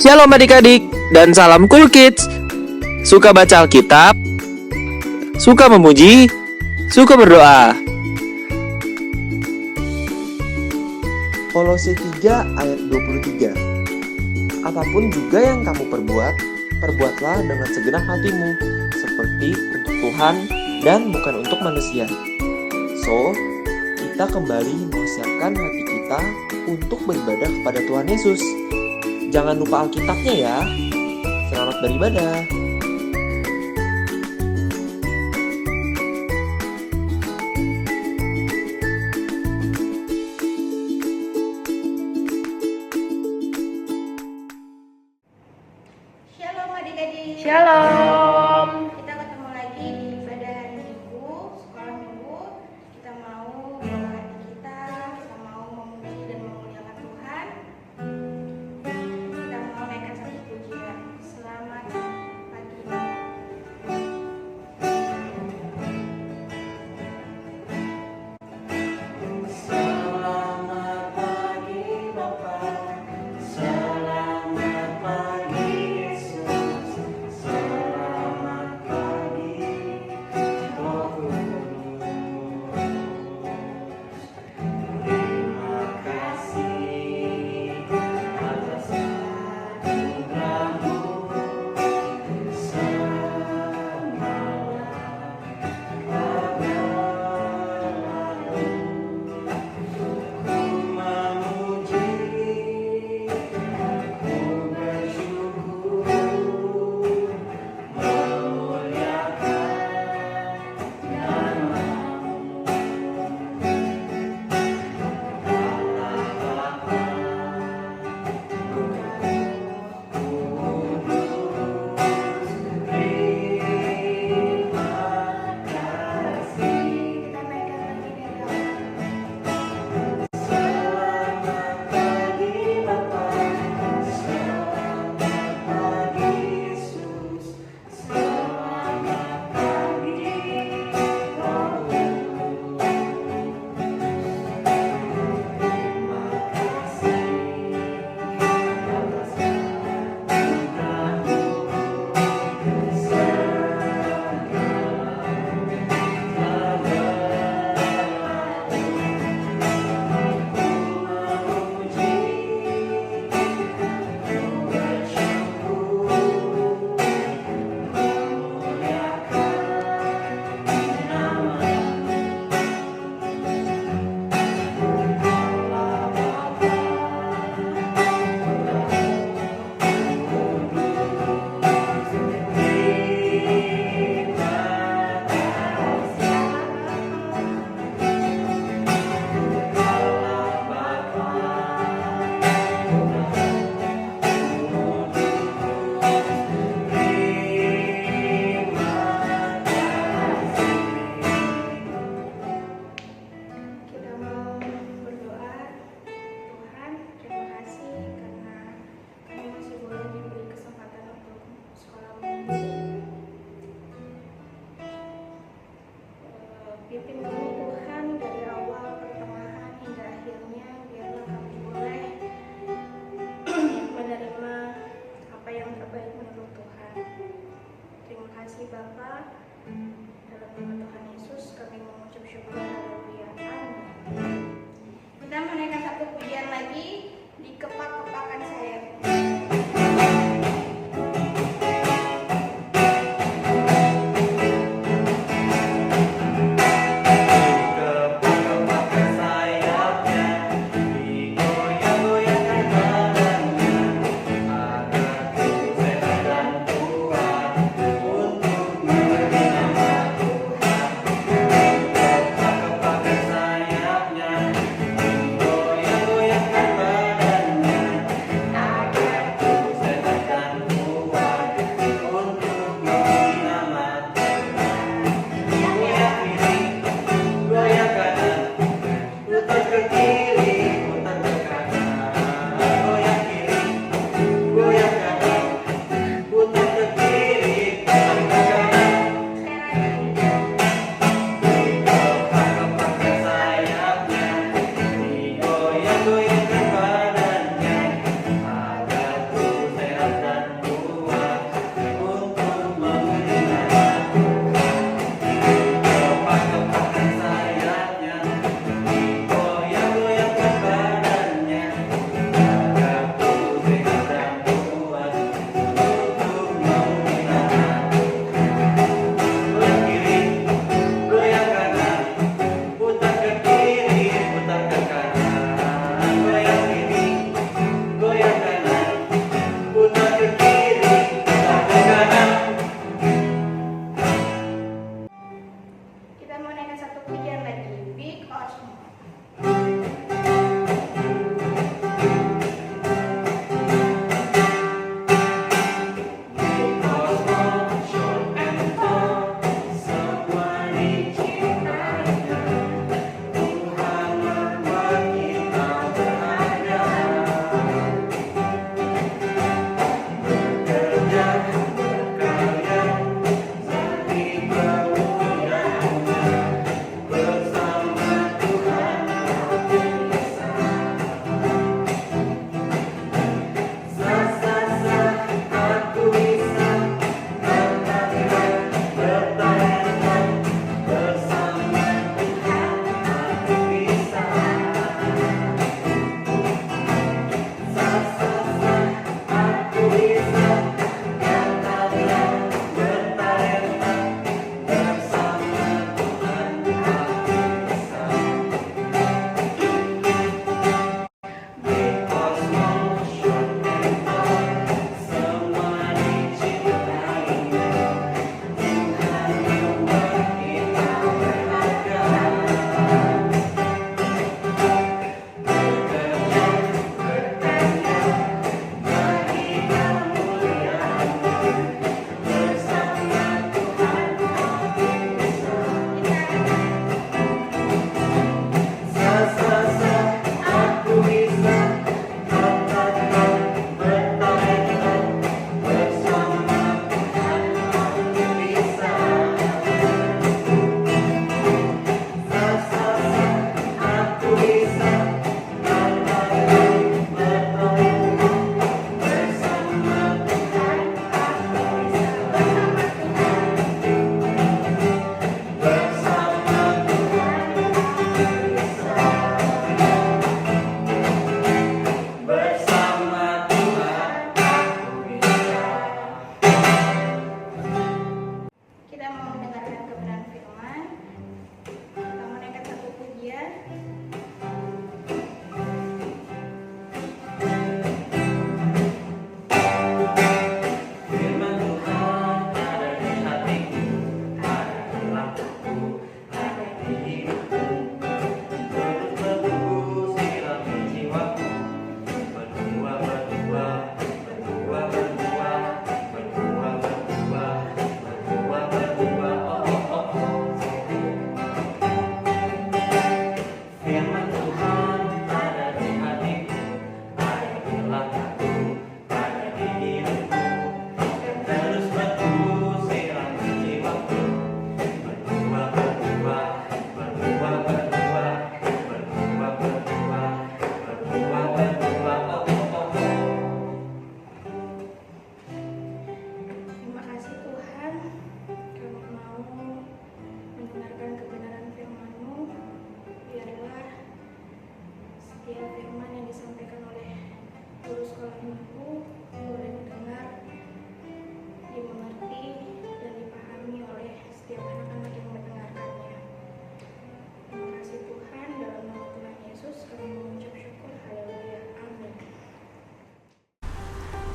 Shalom adik-adik dan salam cool kids. Suka baca Alkitab, suka memuji, suka berdoa. Kolose 3 ayat 23. Apapun juga yang kamu perbuat, perbuatlah dengan segenap hatimu, seperti untuk Tuhan dan bukan untuk manusia. So, kita kembali mempersiapkan hati kita untuk beribadah kepada Tuhan Yesus. Jangan lupa Alkitabnya ya. Selamat beribadah. Shalom adik-adik. Shalom. Kita ketemu lagi di ibadah hari Minggu, sekolah Minggu. Kita mau bawa hati kita mau memuji dan memuliakan Tuhan. Kita mau naikkan satu pujian. Selamat pagi Bapak. Selamat pagi Bapa, selamat pagi Yesus, selamat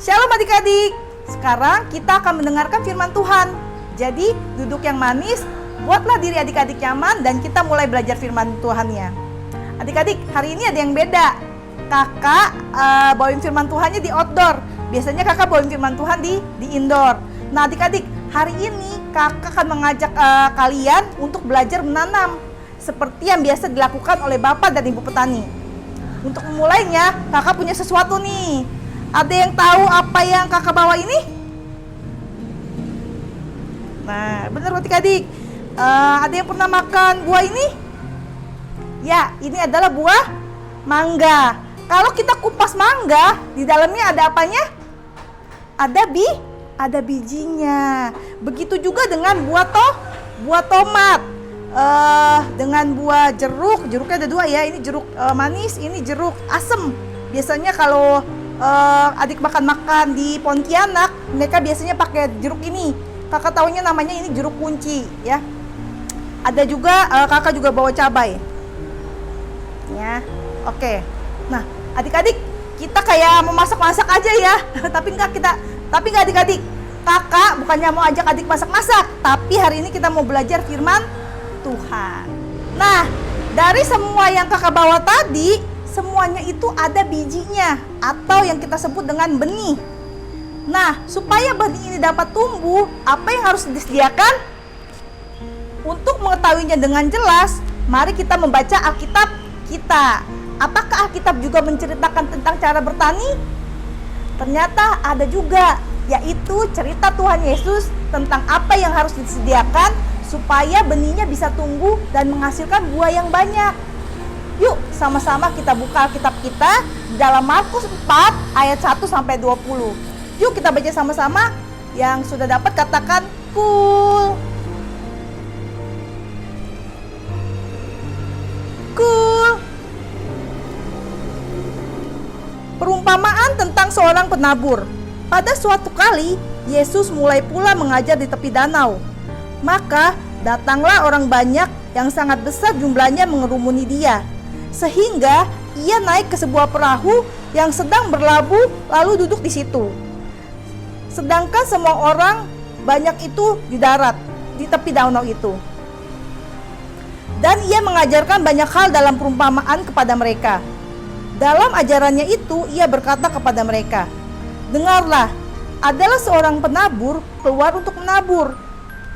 Shalom adik-adik. Sekarang kita akan mendengarkan firman Tuhan. Jadi duduk yang manis, buatlah diri adik-adik nyaman dan kita mulai belajar firman Tuhannya. Adik-adik, hari ini ada yang beda. Kakak bawain firman Tuhannya di outdoor. Biasanya kakak bawain firman Tuhan di indoor. Nah adik-adik, hari ini kakak akan mengajak kalian untuk belajar menanam seperti yang biasa dilakukan oleh bapak dan ibu petani. Untuk memulainya, kakak punya sesuatu nih. Ada yang tahu apa yang kakak bawa ini? Nah, benar adik-adik. Ada yang pernah makan buah ini? Ya, ini adalah buah mangga. Kalau kita kupas mangga, di dalamnya ada apanya? Ada bijinya. Begitu juga dengan buah tomat. Dengan buah jeruknya ada dua ya. Ini jeruk manis, ini jeruk asem. Biasanya kalau adik makan di Pontianak, mereka biasanya pakai jeruk ini. Kakak taunya namanya ini jeruk kunci ya. Ada juga kakak juga bawa cabai. Ya, oke. Nah, adik-adik kita kayak mau masak-masak aja ya. Tapi enggak adik-adik. Kakak bukannya mau ajak adik masak-masak, tapi hari ini kita mau belajar firman Tuhan. Nah, dari semua yang kakak bawa tadi, semuanya itu ada bijinya atau yang kita sebut dengan benih. Nah, supaya benih ini dapat tumbuh, apa yang harus disediakan? Untuk mengetahuinya dengan jelas, mari kita membaca Alkitab kita. Apakah Alkitab juga menceritakan tentang cara bertani? Ternyata ada juga, yaitu cerita Tuhan Yesus tentang apa yang harus disediakan supaya benihnya bisa tumbuh dan menghasilkan buah yang banyak. Yuk, sama-sama kita buka Alkitab kita di dalam Markus 4 ayat 1 sampai 20. Yuk kita baca sama-sama. Yang sudah dapat katakan cool. Cool. Perumpamaan tentang seorang penabur. Pada suatu kali, Yesus mulai pula mengajar di tepi danau. Maka datanglah orang banyak yang sangat besar jumlahnya mengerumuni dia, sehingga ia naik ke sebuah perahu yang sedang berlabuh lalu duduk di situ. Sedangkan semua orang banyak itu di darat, di tepi danau itu. Dan ia mengajarkan banyak hal dalam perumpamaan kepada mereka. Dalam ajarannya itu ia berkata kepada mereka, "Dengarlah, adalah seorang penabur keluar untuk menabur.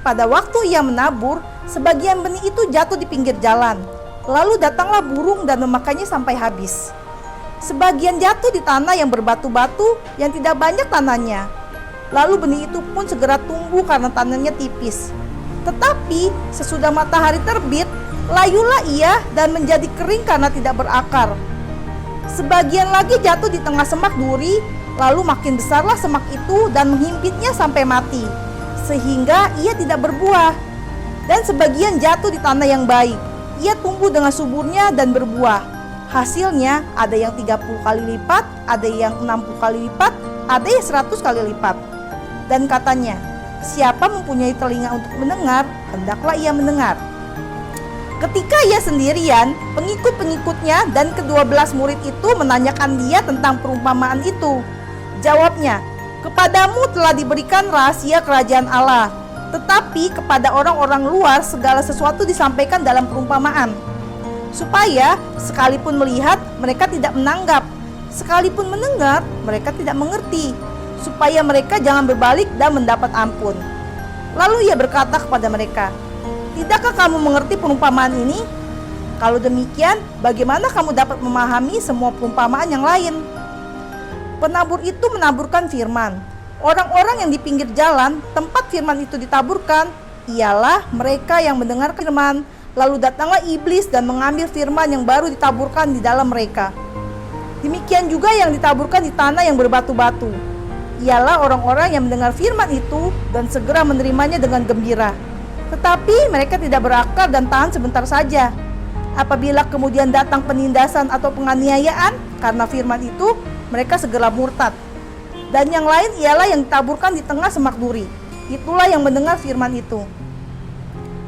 Pada waktu ia menabur, sebagian benih itu jatuh di pinggir jalan. Lalu datanglah burung dan memakannya sampai habis. Sebagian jatuh di tanah yang berbatu-batu yang tidak banyak tanahnya. Lalu benih itu pun segera tumbuh karena tanahnya tipis. Tetapi sesudah matahari terbit, layulah ia dan menjadi kering karena tidak berakar. Sebagian lagi jatuh di tengah semak duri, lalu makin besarlah semak itu dan menghimpitnya sampai mati, sehingga ia tidak berbuah. Dan sebagian jatuh di tanah yang baik, ia tumbuh dengan suburnya dan berbuah. Hasilnya ada yang 30 kali lipat, ada yang 60 kali lipat, ada yang 100 kali lipat." Dan katanya, "Siapa mempunyai telinga untuk mendengar, hendaklah ia mendengar." Ketika ia sendirian, pengikut-pengikutnya dan ke-12 murid itu menanyakan dia tentang perumpamaan itu. Jawabnya, "Kepadamu telah diberikan rahasia kerajaan Allah, tetapi kepada orang-orang luar segala sesuatu disampaikan dalam perumpamaan, supaya sekalipun melihat mereka tidak menanggap, sekalipun mendengar mereka tidak mengerti, supaya mereka jangan berbalik dan mendapat ampun." Lalu ia berkata kepada mereka, "Tidakkah kamu mengerti perumpamaan ini? Kalau demikian, bagaimana kamu dapat memahami semua perumpamaan yang lain?" Penabur itu menaburkan firman. Orang-orang yang di pinggir jalan, tempat firman itu ditaburkan, ialah mereka yang mendengar firman. Lalu datanglah iblis dan mengambil firman yang baru ditaburkan di dalam mereka. Demikian juga yang ditaburkan di tanah yang berbatu-batu, ialah orang-orang yang mendengar firman itu dan segera menerimanya dengan gembira. Tetapi mereka tidak berakar dan tahan sebentar saja. Apabila kemudian datang penindasan atau penganiayaan karena firman itu, mereka segera murtad. Dan yang lain ialah yang ditaburkan di tengah semak duri. Itulah yang mendengar firman itu.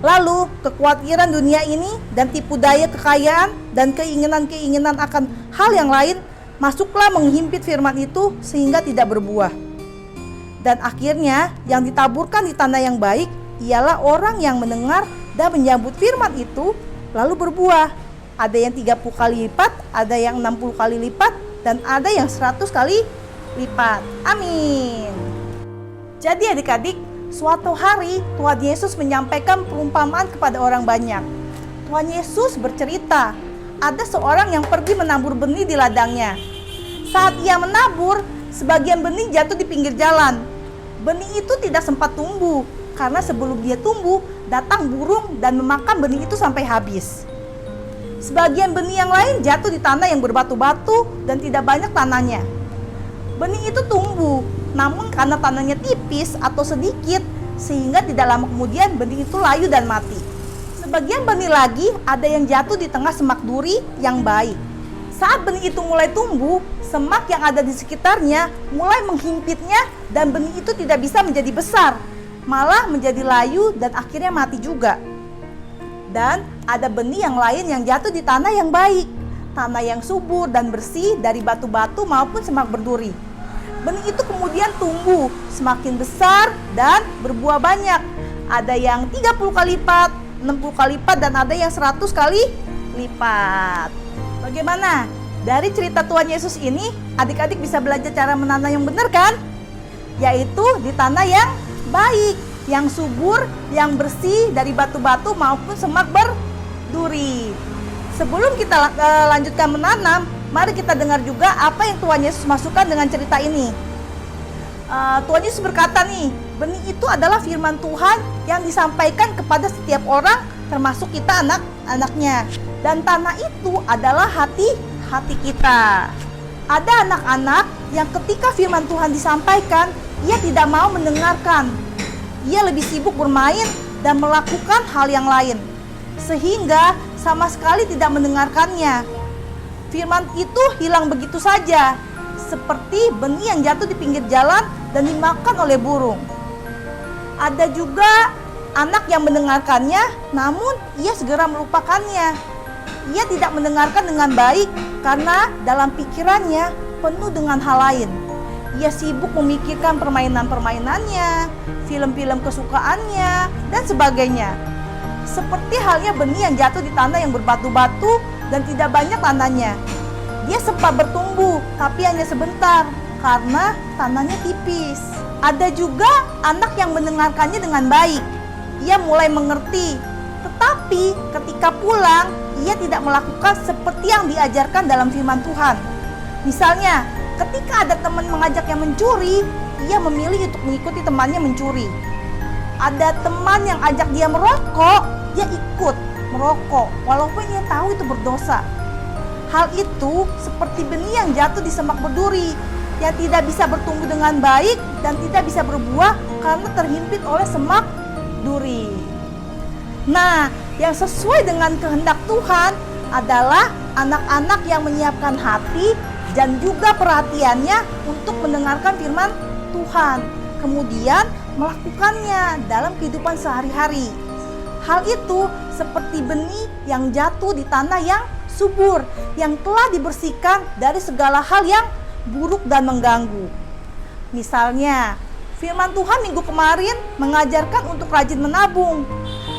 Lalu kekhawatiran dunia ini dan tipu daya kekayaan dan keinginan-keinginan akan hal yang lain masuklah menghimpit firman itu sehingga tidak berbuah. Dan akhirnya yang ditaburkan di tanah yang baik ialah orang yang mendengar dan menyambut firman itu lalu berbuah. Ada yang 30 kali lipat, ada yang 60 kali lipat, dan ada yang 100 kali lipat. Amin. Jadi adik-adik, suatu hari Tuhan Yesus menyampaikan perumpamaan kepada orang banyak. Tuhan Yesus bercerita, ada seorang yang pergi menabur benih di ladangnya. Saat ia menabur, sebagian benih jatuh di pinggir jalan. Benih itu tidak sempat tumbuh, karena sebelum dia tumbuh, datang burung dan memakan benih itu sampai habis. Sebagian benih yang lain jatuh di tanah yang berbatu-batu dan tidak banyak tanahnya. Benih itu tumbuh, namun karena tanahnya tipis atau sedikit, sehingga tidak lama kemudian benih itu layu dan mati. Sebagian benih lagi ada yang jatuh di tengah semak duri yang baik. Saat benih itu mulai tumbuh, semak yang ada di sekitarnya mulai menghimpitnya dan benih itu tidak bisa menjadi besar, malah menjadi layu dan akhirnya mati juga. Dan ada benih yang lain yang jatuh di tanah yang baik, tanah yang subur dan bersih dari batu-batu maupun semak berduri. Benih itu kemudian tumbuh semakin besar dan berbuah banyak. Ada yang 30 kali lipat, 60 kali lipat, dan ada yang 100 kali lipat. Bagaimana? Dari cerita Tuhan Yesus ini, adik-adik bisa belajar cara menanam yang benar kan? Yaitu di tanah yang baik, yang subur, yang bersih dari batu-batu maupun semak berduri. Sebelum kita lanjutkan menanam, mari kita dengar juga apa yang Tuhan Yesus masukkan dengan cerita ini. Tuhan Yesus berkata nih, benih itu adalah firman Tuhan yang disampaikan kepada setiap orang, termasuk kita anak-anaknya. Dan tanah itu adalah hati kita. Ada anak-anak yang ketika firman Tuhan disampaikan, ia tidak mau mendengarkan. Ia lebih sibuk bermain dan melakukan hal yang lain, sehingga sama sekali tidak mendengarkannya. Firman itu hilang begitu saja, seperti benih yang jatuh di pinggir jalan dan dimakan oleh burung. Ada juga anak yang mendengarkannya, namun ia segera melupakannya. Ia tidak mendengarkan dengan baik karena dalam pikirannya penuh dengan hal lain. Ia sibuk memikirkan permainan-permainannya, film-film kesukaannya, dan sebagainya. Seperti halnya benih yang jatuh di tanah yang berbatu-batu dan tidak banyak tanahnya. Dia sempat bertumbuh, tapi hanya sebentar karena tanahnya tipis. Ada juga anak yang mendengarkannya dengan baik. Ia mulai mengerti, tetapi ketika pulang, ia tidak melakukan seperti yang diajarkan dalam firman Tuhan. Misalnya, ketika ada teman mengajaknya mencuri, ia memilih untuk mengikuti temannya mencuri. Ada teman yang ajak dia merokok, dia ikut merokok, walaupun ia tahu itu berdosa. Hal itu seperti benih yang jatuh di semak berduri, yang tidak bisa bertumbuh dengan baik dan tidak bisa berbuah karena terhimpit oleh semak duri. Nah, yang sesuai dengan kehendak Tuhan adalah anak-anak yang menyiapkan hati dan juga perhatiannya untuk mendengarkan firman Tuhan, kemudian melakukannya dalam kehidupan sehari-hari. Hal itu seperti benih yang jatuh di tanah yang subur, yang telah dibersihkan dari segala hal yang buruk dan mengganggu. Misalnya, firman Tuhan minggu kemarin mengajarkan untuk rajin menabung,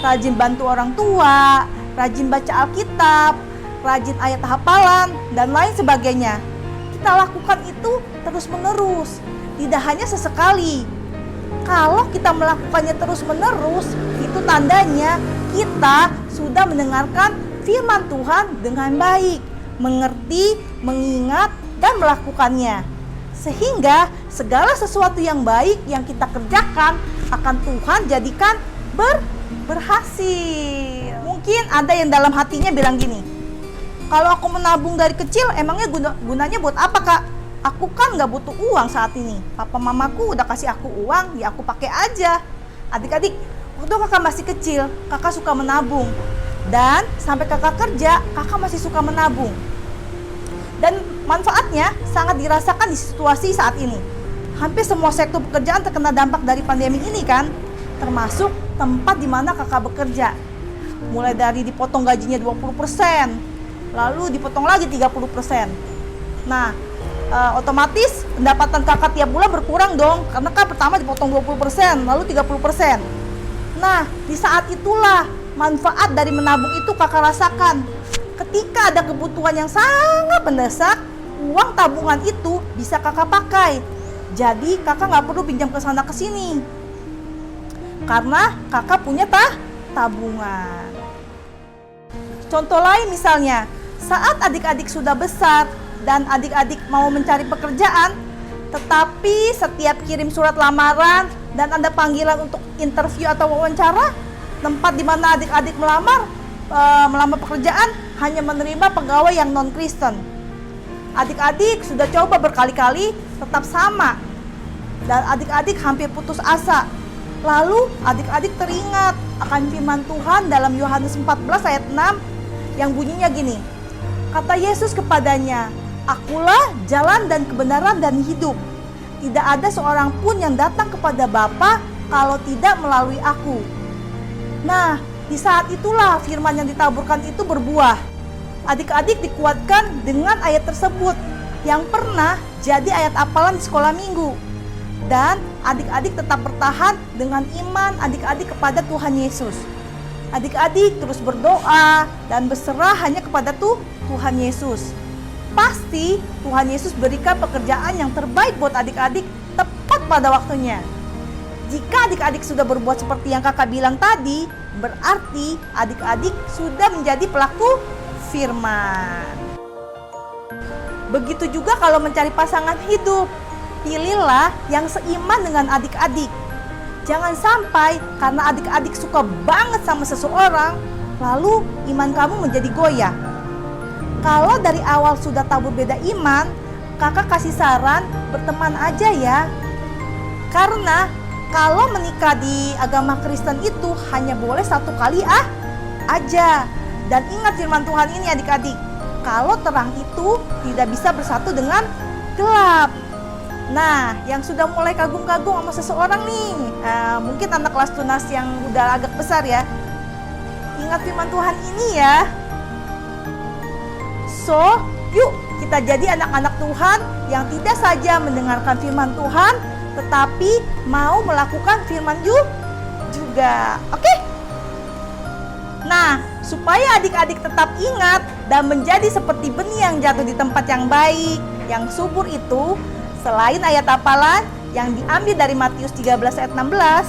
rajin bantu orang tua, rajin baca Alkitab, rajin ayat hafalan, dan lain sebagainya. Kita lakukan itu terus-menerus, tidak hanya sesekali. Kalau kita melakukannya terus-menerus, itu tandanya kita sudah mendengarkan firman Tuhan dengan baik, mengerti, mengingat, dan melakukannya. Sehingga segala sesuatu yang baik yang kita kerjakan akan Tuhan jadikan berhasil. Mungkin ada yang dalam hatinya bilang gini, kalau aku menabung dari kecil emangnya gunanya buat apa kak? Aku kan gak butuh uang saat ini. Papa mamaku udah kasih aku uang, ya aku pakai aja. Adik-adik, waktu kakak masih kecil, kakak suka menabung. Dan sampai kakak kerja, kakak masih suka menabung. Dan manfaatnya sangat dirasakan di situasi saat ini. Hampir semua sektor pekerjaan terkena dampak dari pandemi ini kan, termasuk tempat di mana kakak bekerja. Mulai dari dipotong gajinya 20%, lalu dipotong lagi 30%. Nah, otomatis pendapatan kakak tiap bulan berkurang dong, karena kan pertama dipotong 20%, lalu 30%. Nah, di saat itulah manfaat dari menabung itu kakak rasakan. Ketika ada kebutuhan yang sangat mendesak, uang tabungan itu bisa kakak pakai. Jadi kakak nggak perlu pinjam ke sana ke sini, karena kakak punya tabungan. Contoh lain misalnya, saat adik-adik sudah besar dan adik-adik mau mencari pekerjaan, tetapi setiap kirim surat lamaran dan ada panggilan untuk interview atau wawancara, tempat di mana adik-adik melamar pekerjaan hanya menerima pegawai yang non-Kristen. Adik-adik sudah coba berkali-kali tetap sama, dan adik-adik hampir putus asa. Lalu adik-adik teringat akan firman Tuhan dalam Yohanes 14 ayat 6 yang bunyinya gini. Kata Yesus kepadanya, "Akulah jalan dan kebenaran dan hidup. Tidak ada seorang pun yang datang kepada Bapa kalau tidak melalui aku." Nah, di saat itulah firman yang ditaburkan itu berbuah. Adik-adik dikuatkan dengan ayat tersebut yang pernah jadi ayat hafalan di sekolah minggu. Dan adik-adik tetap bertahan dengan iman adik-adik kepada Tuhan Yesus. Adik-adik terus berdoa dan berserah hanya kepada Tuhan Yesus. Pasti Tuhan Yesus berikan pekerjaan yang terbaik buat adik-adik tepat pada waktunya. Jika adik-adik sudah berbuat seperti yang kakak bilang tadi, berarti adik-adik sudah menjadi pelaku firman. Begitu juga kalau mencari pasangan hidup, pilihlah yang seiman dengan adik-adik. Jangan sampai karena adik-adik suka banget sama seseorang, lalu iman kamu menjadi goyah. Kalau dari awal sudah tabur beda iman, kakak kasih saran berteman aja ya. Karena kalau menikah di agama Kristen itu hanya boleh 1 kali aja. Dan ingat firman Tuhan ini adik-adik, kalau terang itu tidak bisa bersatu dengan gelap. Nah, yang sudah mulai kagum-kagum sama seseorang nih, mungkin anak kelas tunas yang udah agak besar ya, ingat firman Tuhan ini ya. So, yuk kita jadi anak-anak Tuhan yang tidak saja mendengarkan firman Tuhan, tetapi mau melakukan firman juga. Oke? Nah, supaya adik-adik tetap ingat dan menjadi seperti benih yang jatuh di tempat yang baik, yang subur itu, selain ayat hafalan yang diambil dari Matius 13 ayat 16.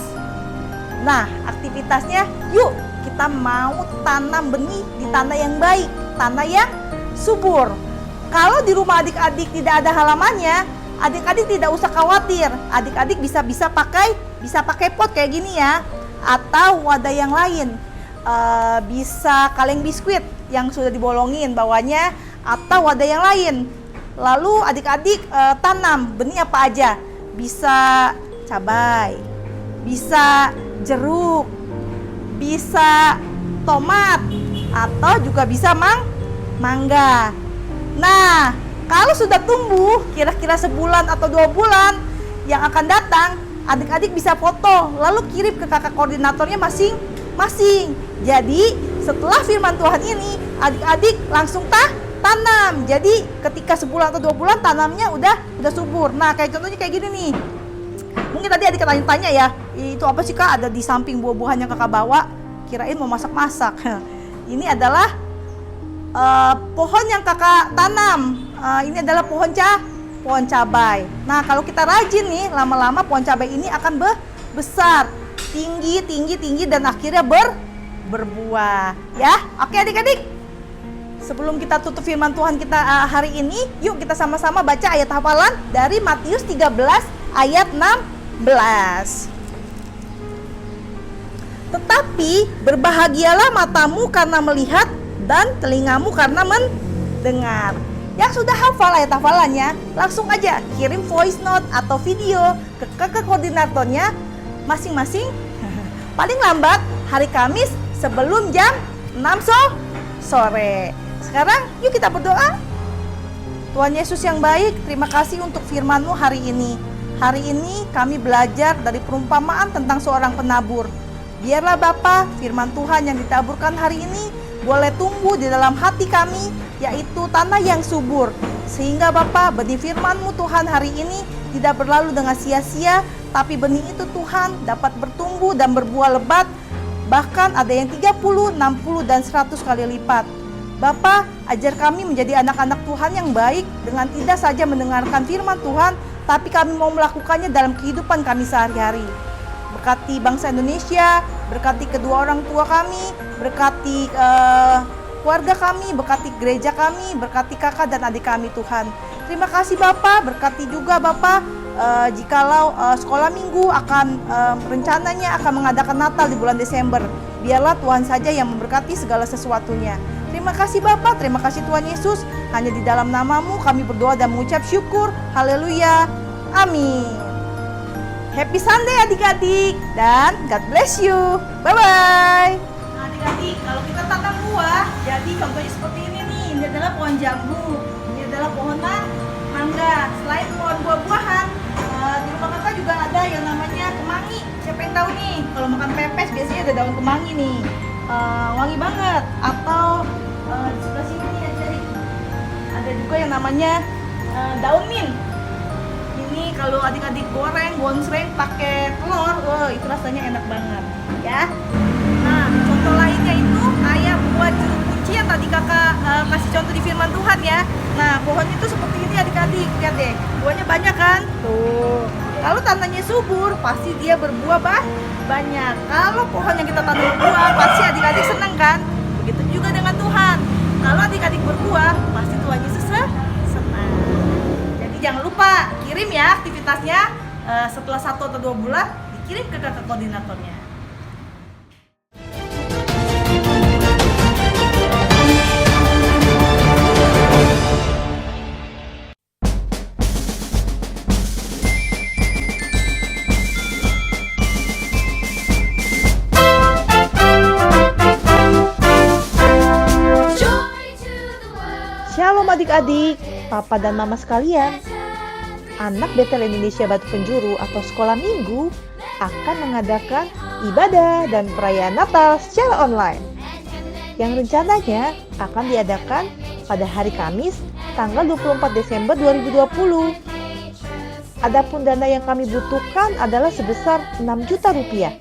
Nah, aktivitasnya yuk kita mau tanam benih di tanah yang baik, tanah yang subur. Kalau di rumah adik-adik tidak ada halamannya, adik-adik tidak usah khawatir. Adik-adik bisa pakai pot kayak gini ya, atau wadah yang lain. Bisa kaleng biskuit yang sudah dibolongin bawahnya, atau wadah yang lain. Lalu adik-adik tanam benih apa aja. Bisa cabai, bisa jeruk, bisa tomat, atau juga bisa mangga. Nah, kalau sudah tumbuh kira-kira sebulan atau 2 bulan yang akan datang, adik-adik bisa foto lalu kirim ke kakak koordinatornya masing-masing. Jadi setelah firman Tuhan ini, adik-adik langsung tanam. Jadi ketika sebulan atau 2 bulan tanamnya udah subur. Nah, kayak contohnya kayak gini nih. Mungkin tadi adik tanya-tanya ya, itu apa sih kak ada di samping buah-buahan yang kakak bawa? Kirain mau masak-masak. Ini adalah pohon yang kakak tanam. Ini adalah pohon cabai. Nah, kalau kita rajin nih, lama-lama pohon cabai ini akan besar, tinggi dan akhirnya berbuah. Ya, oke adik-adik. Sebelum kita tutup firman Tuhan kita hari ini, yuk kita sama-sama baca ayat hafalan dari Matius 13 ayat 16. Tetapi berbahagialah matamu karena melihat dan telingamu karena mendengar. Yang sudah hafal ayat hafalannya, langsung aja kirim voice note atau video ke kakak koordinatornya masing-masing. Paling lambat hari Kamis sebelum jam 6 sore. Sekarang yuk kita berdoa. Tuhan Yesus yang baik, terima kasih untuk firman-Mu hari ini. Hari ini kami belajar dari perumpamaan tentang seorang penabur. Biarlah Bapa, firman Tuhan yang ditaburkan hari ini boleh tumbuh di dalam hati kami, yaitu tanah yang subur, Sehingga Bapa, benih firman-Mu Tuhan hari ini tidak berlalu dengan sia-sia, tapi benih itu Tuhan dapat bertumbuh dan berbuah lebat, bahkan ada yang 30, 60, dan 100 kali lipat. Bapa, ajar kami menjadi anak-anak Tuhan yang baik dengan tidak saja mendengarkan firman Tuhan, tapi kami mau melakukannya dalam kehidupan kami sehari-hari. Berkati bangsa Indonesia, berkati kedua orang tua kami, berkati keluarga kami, berkati gereja kami, berkati kakak dan adik kami Tuhan. Terima kasih Bapak, berkati juga Bapak jikalau sekolah minggu akan rencananya akan mengadakan Natal di bulan Desember. Biarlah Tuhan saja yang memberkati segala sesuatunya. Terima kasih Bapak, terima kasih Tuhan Yesus. Hanya di dalam nama-Mu kami berdoa dan mengucap syukur. Haleluya. Amin. Happy Sunday adik-adik dan God bless you. Bye-bye. Nah, adik-adik, kalau kita tanam buah, jadi contohnya seperti ini nih. Ini adalah pohon jambu, ini adalah pohon mangga. Selain pohon buah-buahan, di rumah kakak juga ada yang namanya kemangi. Siapa yang tahu nih? Kalau makan pepes biasanya ada daun kemangi nih. Wangi banget. Atau di sebelah sini nih ada juga yang namanya daun mint. Ini kalau adik-adik goreng, gonsreng pakai telur, wah itu rasanya enak banget, ya. Nah, contoh lainnya itu kayak buah jeruk kunci yang tadi kakak kasih contoh di firman Tuhan ya. Nah, pohonnya itu seperti ini adik-adik, lihat deh, buahnya banyak kan? Tuh. Kalau tanahnya subur, pasti dia berbuah banyak. Kalau pohon yang kita tanam berbuah, pasti adik-adik senang kan? Begitu juga dengan Tuhan. Kalau adik-adik berbuah, pasti Tuhan Yesus senang. Jadi jangan lupa kirim ya aktivitasnya setelah 1 atau 2 bulan dikirim ke kakak koordinatornya. Shalom adik-adik, papa dan mama sekalian. Anak Betel Indonesia Batu Penjuru atau sekolah minggu akan mengadakan ibadah dan perayaan Natal secara online yang rencananya akan diadakan pada hari Kamis tanggal 24 Desember 2020. Adapun dana yang kami butuhkan adalah sebesar 6 juta rupiah.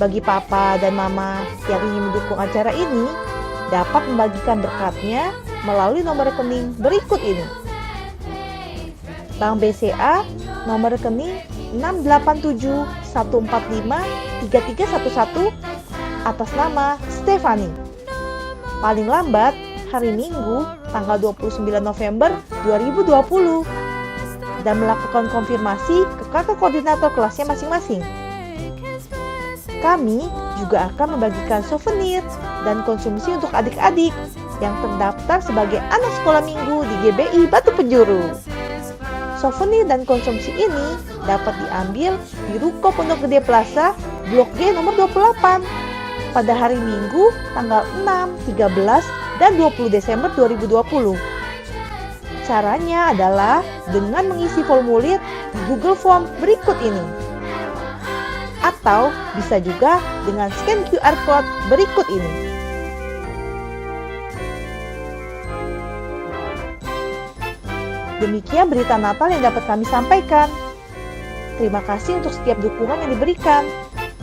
Bagi papa dan mama yang ingin mendukung acara ini dapat membagikan berkatnya melalui nomor rekening berikut ini. Bank BCA nomor rekening 687-145-3311 atas nama Stefani. Paling lambat hari Minggu tanggal 29 November 2020 dan melakukan konfirmasi ke kakak koordinator kelasnya masing-masing. Kami juga akan membagikan souvenir dan konsumsi untuk adik-adik yang terdaftar sebagai anak sekolah minggu di GBI Batu Penjuru. Souvenir dan konsumsi ini dapat diambil di Ruko Pondok Gede Plaza, Blok G nomor 28 pada hari Minggu tanggal 6, 13, dan 20 Desember 2020. Caranya adalah dengan mengisi formulir di Google Form berikut ini. Atau bisa juga dengan scan QR Code berikut ini. Demikian berita Natal yang dapat kami sampaikan. Terima kasih untuk setiap dukungan yang diberikan.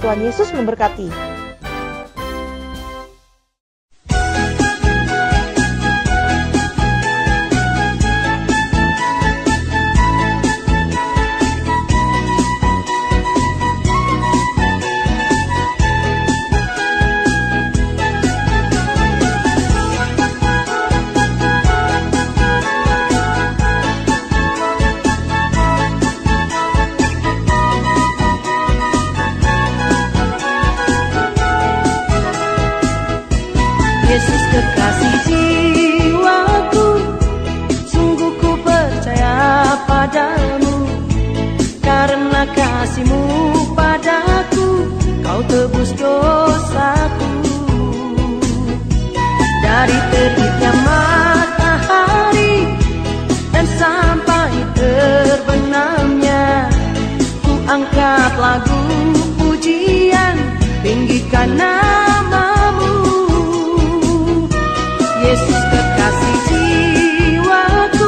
Tuhan Yesus memberkati. Yesus kekasih jiwaku, sungguh ku percaya padamu. Karena kasih-Mu padaku, Kau tebus dosaku. Dari terbitnya matahari dan sampai terbenamnya, ku angkat lagu pujian, tinggikan nama-Mu. Yesus kekasih jiwaku,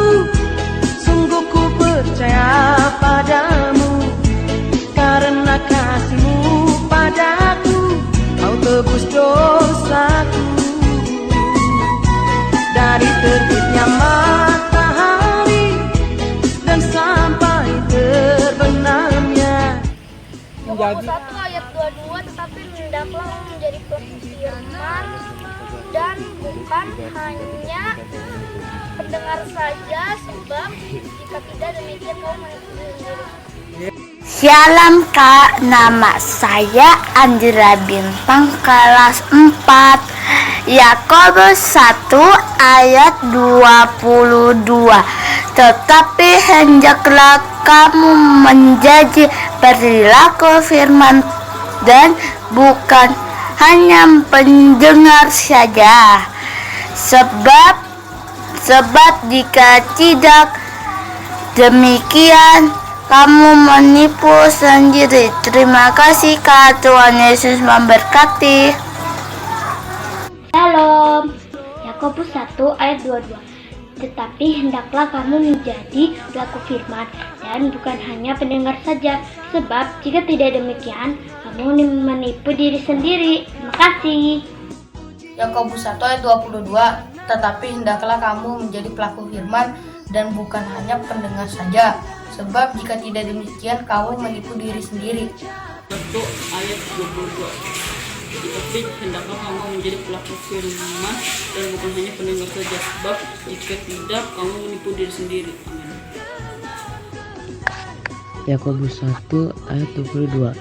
Yakobus 1 ayat 22, tetapi hendaklah kamu menjadi pelaku firman dan bukan hanya pendengar saja, sebab jika tidak demikian kamu menipu diri sendiri. Shalom Kak, nama saya Andra Bintang kelas 4. Yakobus 1 ayat 22. Tetapi hendaklah kamu menjadi perilaku firman dan bukan hanya pendengar saja. Sebab jika tidak demikian kamu menipu sendiri. Terima kasih Kak, Tuhan Yesus memberkati. Shalom. Yakobus 1 ayat 22. Tetapi hendaklah kamu menjadi pelaku firman dan bukan hanya pendengar saja, sebab jika tidak demikian kamu menipu diri sendiri. Terima kasih. Yakobus 1 ayat 22. Tetapi hendaklah kamu menjadi pelaku firman dan bukan hanya pendengar saja, sebab jika tidak demikian kamu menipu diri sendiri. 1 ayat 22. Tetapi hendaklah kamu menjadi pelaku firman dan bukan hanya pendengar saja, sebab jika tidak kamu menipu diri sendiri. Amin. Yakobus 1 ayat 22.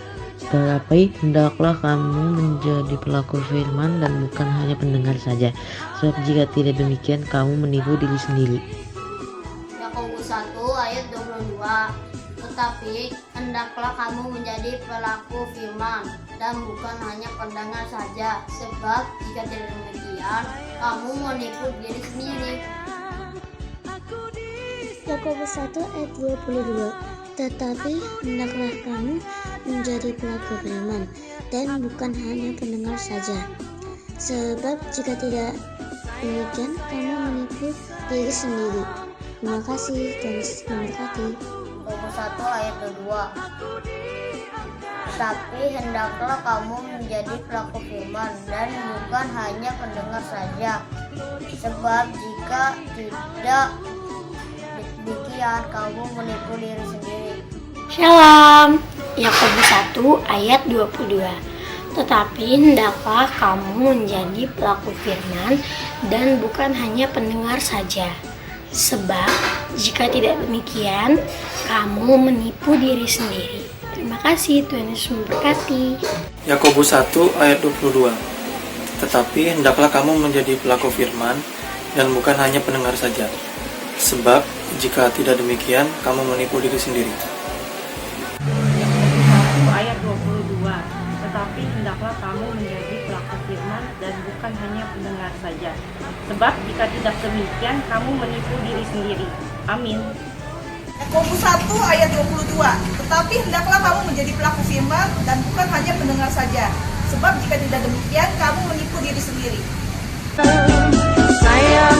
Tetapi hendaklah kamu menjadi pelaku firman dan bukan hanya pendengar saja, sebab jika tidak demikian kamu menipu diri sendiri. Yakobus 1 ayat 22. Tetapi hendaklah kamu menjadi pelaku firman dan bukan hanya pendengar saja, sebab jika tidak demikian kamu menipu diri sendiri. Yakobus 1 ayat 22. Tetapi hendaklah kamu menjadi pelaku firman dan bukan hanya pendengar saja, sebab jika tidak demikian kamu menipu diri sendiri. Terima kasih, Tuhan Yesus memberkati. Yakobus 1 ayat 22. Tetapi hendaklah kamu menjadi pelaku firman dan bukan hanya pendengar saja, sebab jika tidak demikian kamu menipu diri sendiri. Shalom. Yakobus 1 ayat 22. Tetapi hendaklah kamu menjadi pelaku firman dan bukan hanya pendengar saja, sebab jika tidak demikian kamu menipu diri sendiri. Terima kasih, Tuhan Yesus memberkati. Yakobus 1 ayat 22. Tetapi hendaklah kamu menjadi pelaku firman dan bukan hanya pendengar saja, sebab jika tidak demikian kamu menipu diri sendiri. Yakobus 1 ayat 22. Tetapi hendaklah kamu menjadi pelaku firman dan bukan hanya pendengar saja, sebab jika tidak demikian kamu menipu diri sendiri. Amin. Yakobus 1 ayat 22. Tetapi hendaklah kamu menjadi pelaku firman dan bukan hanya pendengar saja, sebab jika tidak demikian kamu menipu diri sendiri. Sayang